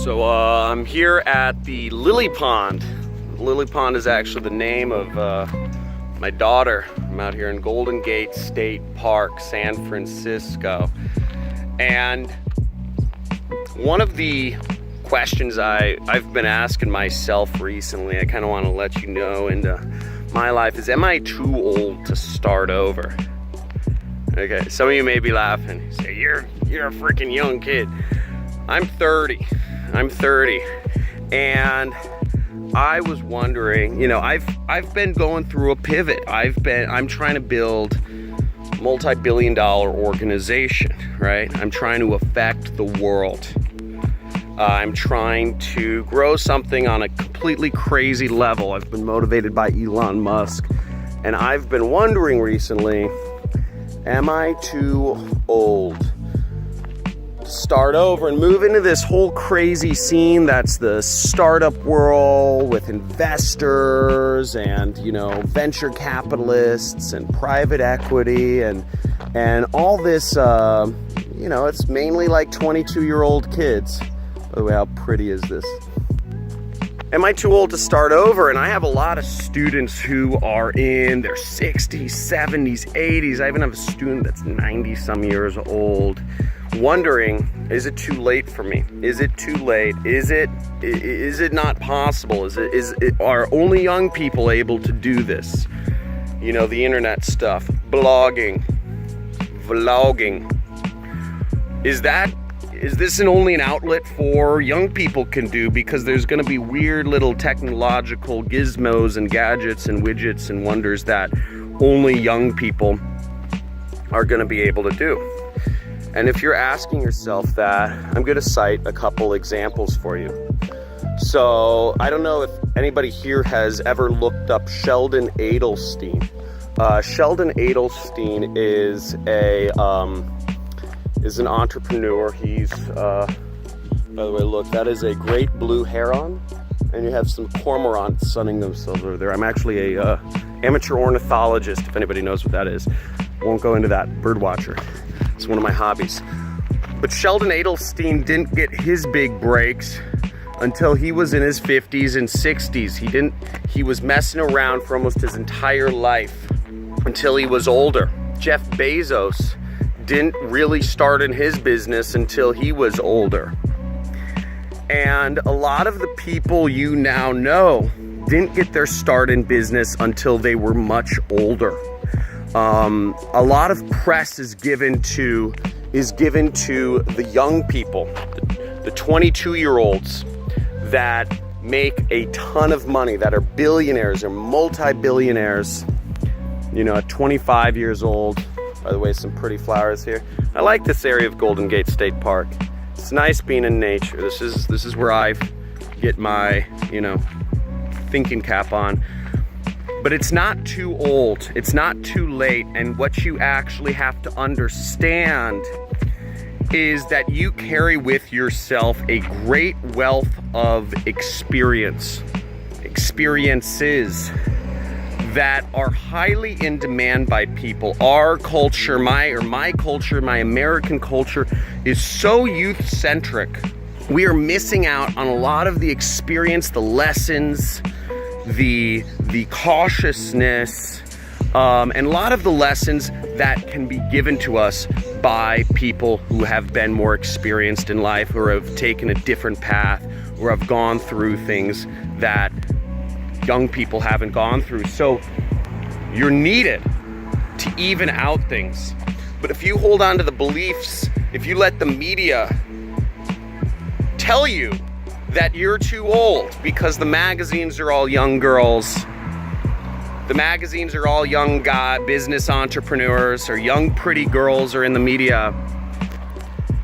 So I'm here at the Lily Pond. Lily Pond is actually the name of my daughter. I'm out here in Golden Gate State Park, San Francisco. And one of the questions I've been asking myself recently, I kind of want to let you know into my life, is am I too old to start over? Okay, some of you may be laughing. You say, you're a freaking young kid. I'm 30. And I was wondering, you know, I've been going through a pivot. I'm trying to build a multi-billion-dollar organization, right? I'm trying to affect the world. I'm trying to grow something on a completely crazy level. I've been motivated by Elon Musk, and I've been wondering recently, am I too old to start over and move into this whole crazy scene that's the startup world with investors and, you know, venture capitalists and private equity and all this, you know, it's mainly like 22-year-old kids. By the way, how pretty is this? Am I too old to start over? And I have a lot of students who are in their 60s, 70s, 80s. I even have a student that's 90 some years old, wondering, is it too late for me? Is it too late? Is it not possible? Are only young people able to do this? You know, the internet stuff, blogging, vlogging. Is this only an outlet for young people can do, because there's going to be weird little technological gizmos and gadgets and widgets and wonders that only young people are going to be able to do? And if you're asking yourself that, I'm going to cite a couple examples for you. So I don't know if anybody here has ever looked up Sheldon Adelstein. Sheldon Adelstein is an entrepreneur. He's, by the way, look, that is a great blue heron, and you have some cormorants sunning themselves over there. I'm actually a amateur ornithologist, if anybody knows what that is. Won't go into that. Bird watcher. It's one of my hobbies. But Sheldon Adelstein didn't get his big breaks until he was in his 50s and 60s. He was messing around for almost his entire life until he was older. Jeff Bezos didn't really start in his business until he was older. And a lot of the people you now know didn't get their start in business until they were much older. A lot of press is given to the young people, the 22-year-olds that make a ton of money, that are billionaires or multi-billionaires, you know, at 25 years old. By the way, some pretty flowers here. I like this area of Golden Gate State Park. It's nice being in nature. This is where I get my, you know, thinking cap on. But it's not too old. It's not too late. And what you actually have to understand is that you carry with yourself a great wealth of experiences that are highly in demand by people. Our culture, my culture, my American culture is so youth-centric. We are missing out on a lot of the experience, the lessons, the cautiousness, and a lot of the lessons that can be given to us by people who have been more experienced in life, or have taken a different path, or have gone through things that young people haven't gone through. So you're needed to even out things. But if you hold on to the beliefs, if you let the media tell you that you're too old because the magazines are all young girls, the magazines are all young business entrepreneurs, or young pretty girls are in the media,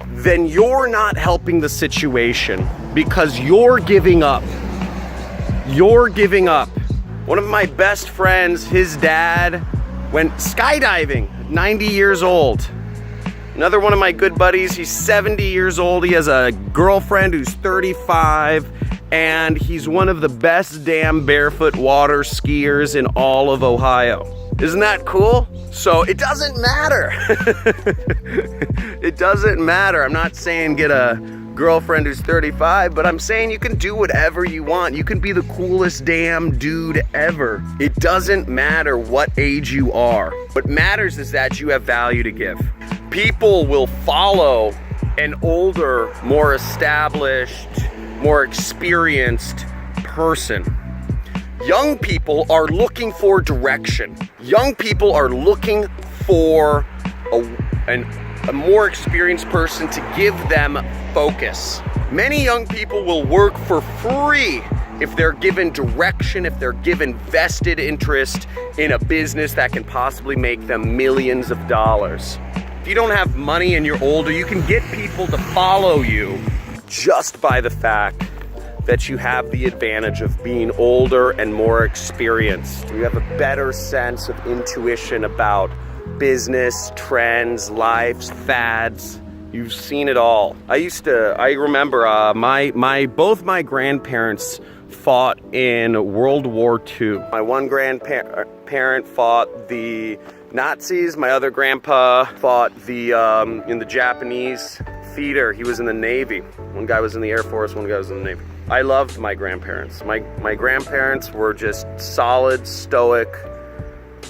then you're not helping the situation, because you're giving up. You're giving up. One of my best friends, his dad went skydiving, 90 years old. Another one of my good buddies, he's 70 years old. He has a girlfriend who's 35, and he's one of the best damn barefoot water skiers in all of Ohio. Isn't that cool? So it doesn't matter. It doesn't matter. I'm not saying get a girlfriend who's 35, but I'm saying you can do whatever you want. You can be the coolest damn dude ever. It doesn't matter what age you are. What matters is that you have value to give. People will follow an older, more established, more experienced person. Young people are looking for direction. Young people are looking for a more experienced person to give them focus. Many young people will work for free if they're given direction, if they're given vested interest in a business that can possibly make them millions of dollars. If you don't have money and you're older, you can get people to follow you just by the fact that you have the advantage of being older and more experienced. You have a better sense of intuition about business, trends, lives, fads. You've seen it all. I remember both my grandparents fought in World War II. My one grandparent fought the Nazis. My other grandpa fought in the Japanese theater. He was in the Navy. One guy was in the Air Force, one guy was in the Navy. I loved my grandparents. My grandparents were just solid, stoic,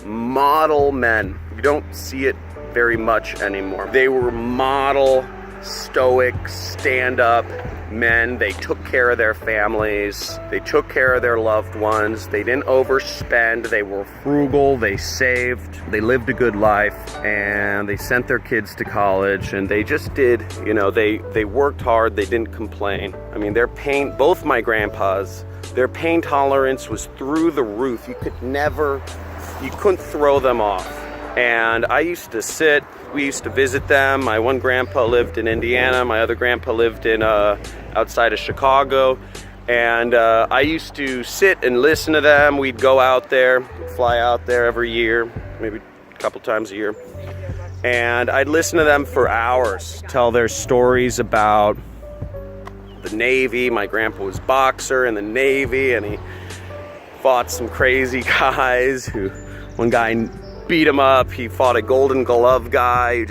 model men. You don't see it very much anymore. They were model, stoic, stand-up men. They took care of their families. They took care of their loved ones. They didn't overspend. They were frugal. They saved. They lived a good life, and they sent their kids to college, and they just did, they worked hard. They didn't complain. I mean, both my grandpas, their pain tolerance was through the roof. You couldn't throw them off. And I used to we used to visit them. My one grandpa lived in Indiana. My other grandpa lived in outside of Chicago. And I used to sit and listen to them. We'd go out there, fly out there every year, maybe a couple times a year. And I'd listen to them for hours, tell their stories about the Navy. My grandpa was a boxer in the Navy, and he fought some crazy guys one guy beat him up. He fought a Golden Glove guy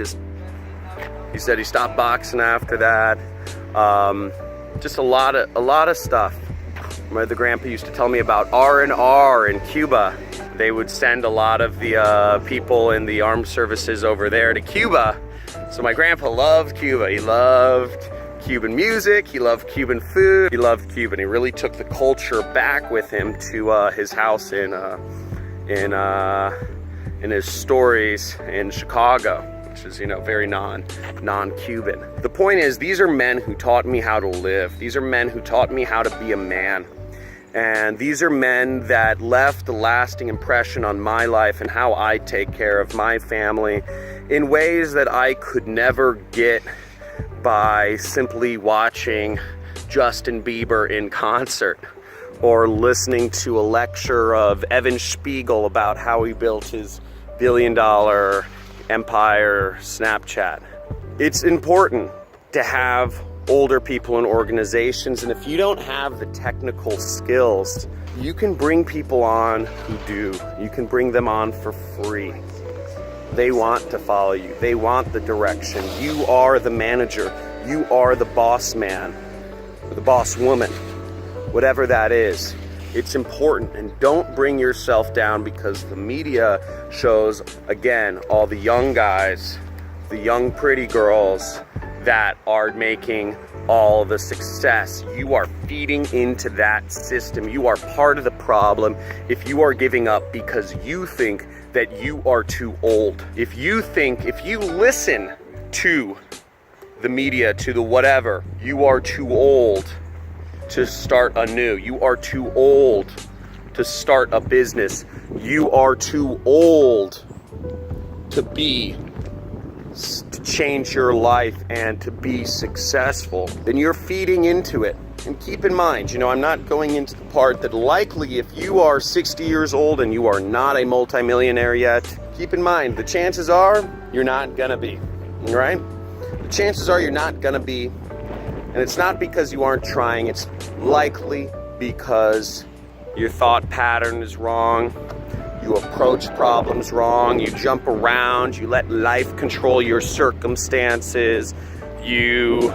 he said he stopped boxing after that. Just a lot of stuff. My other grandpa used to tell me about R&R in Cuba. They would send a lot of the people in the armed services over there to Cuba. So my grandpa loved Cuba. He loved Cuban music, he loved Cuban food, he loved Cuba. He really took the culture back with him to his house in his stories in Chicago, which is, very non-Cuban. The point is, these are men who taught me how to live. These are men who taught me how to be a man. And these are men that left a lasting impression on my life and how I take care of my family in ways that I could never get by simply watching Justin Bieber in concert or listening to a lecture of Evan Spiegel about how he built his billion-dollar empire, Snapchat. It's important to have older people in organizations, and if you don't have the technical skills, you can bring people on who do. You can bring them on for free. They want to follow you. They want the direction. You are the manager. You are the boss man, or the boss woman, whatever that is. It's important, and don't bring yourself down because the media shows, again, all the young guys, the young pretty girls that are making all the success. You are feeding into that system. You are part of the problem if you are giving up because you think that you are too old. If you listen to the media, to the whatever, you are too old to start anew. You are too old to start a business. You are too old to change your life and to be successful. Then you're feeding into it. And keep in mind, I'm not going into the part that likely if you are 60 years old and you are not a multimillionaire yet, keep in mind, the chances are you're not gonna be, right? The chances are you're not gonna be. And it's not because you aren't trying, it's likely because your thought pattern is wrong, you approach problems wrong, you jump around, you let life control your circumstances, you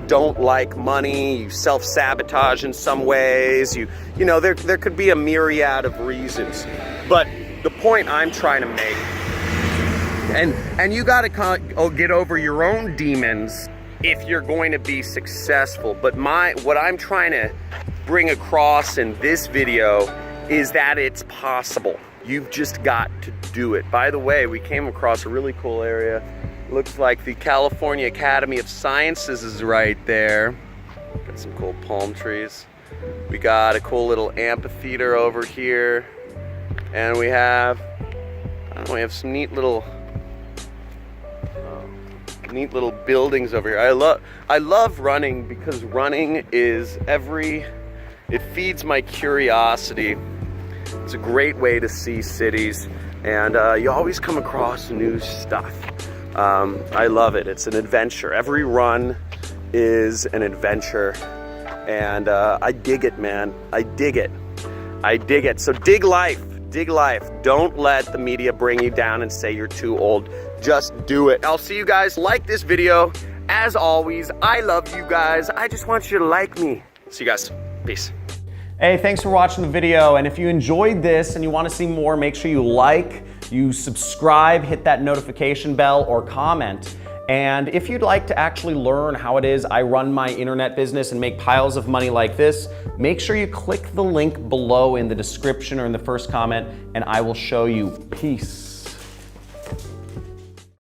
don't like money, you self-sabotage in some ways, you know, there could be a myriad of reasons. But the point I'm trying to make, and you gotta get over your own demons if you're going to be successful. But what I'm trying to bring across in this video is that it's possible. You've just got to do it. By the way, we came across a really cool area. Looks like the California Academy of Sciences is right there. Got some cool palm trees. We got a cool little amphitheater over here. And we have some neat little buildings over here. I love running because running is it feeds my curiosity. It's a great way to see cities, and you always come across new stuff. I love it. It's an adventure. Every run is an adventure, and I dig it, man. I dig it. I dig it. So dig life. Dig life. Don't let the media bring you down and say you're too old. Just do it. I'll see you guys. Like this video. As always, I love you guys. I just want you to like me. See you guys. Peace. Hey, thanks for watching the video. And if you enjoyed this and you want to see more, make sure you like, you subscribe, hit that notification bell, or comment. And if you'd like to actually learn how it is I run my internet business and make piles of money like this, make sure you click the link below in the description or in the first comment, and I will show you. Peace.